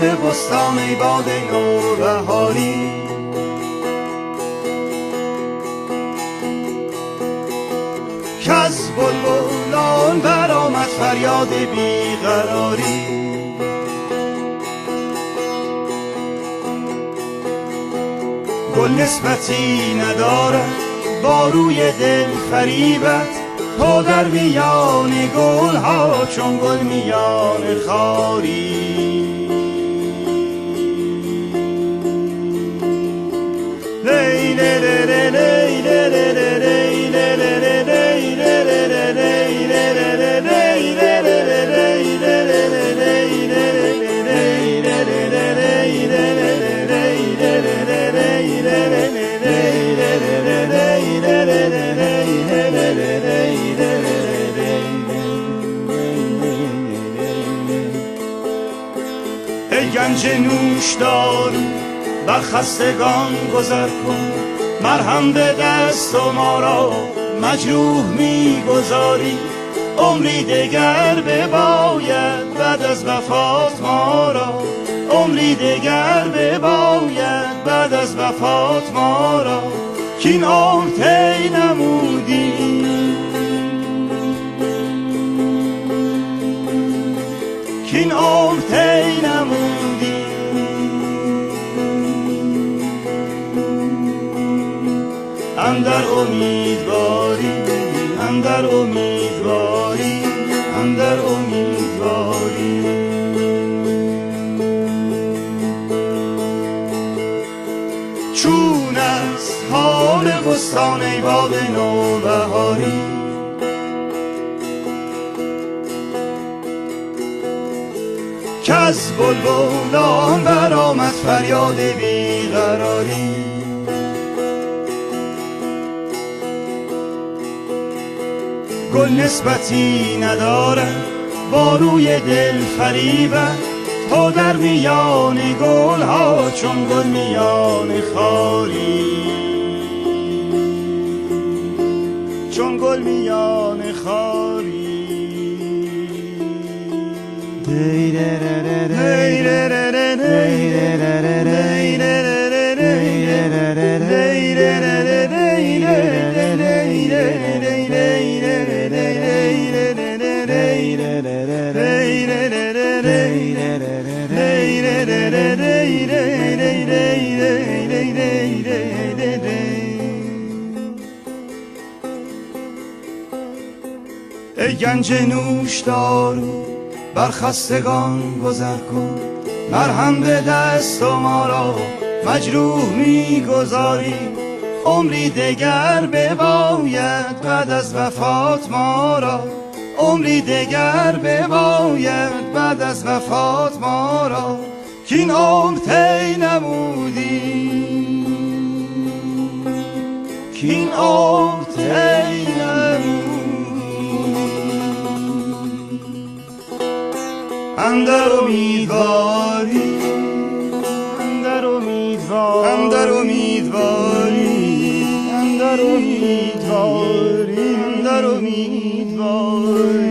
بستان ای باد نوبهاری، کز بلبلان برآمد فریاد بیقراری. گل نسبتی ندارد با روی دل فریبت، تو در میان گل ها چون گل میان خاری. ای گنج نوشدارو بر خستگان گذر کن، مرهم به دست و ما را مجروح میگذاری. عمری دگر بباید بعد از وفات ما را، عمری دگر بباید بعد از وفات ما را، کین عمر طی نمودی، کین عمر طی نمودی. اندر امیدواری، اندر امیدواری، اندر امیدواری. چون است حال بستان ای باد نوبهاری، کز بلبلان برآمد فریاد بیقراری. گل نسبتی ندارد با روی دل فریبت، تو در میان گل ها چون گل میان خاری، چون گل میان خاری. ای گنج نوشدارو بر خستگان گذر کن، مرهم به دست و ما را مجروح میگذاری. عمری دگر بباید بعد از وفات ما را، عمری دگر بباید بعد از وفات ما را، کین عمر طی نمودی، کین عمر طی نمودی. اندر امیدواری، اندر امیدواری، اندر امیدواری، اندر امیدواری، اندر امیدواری.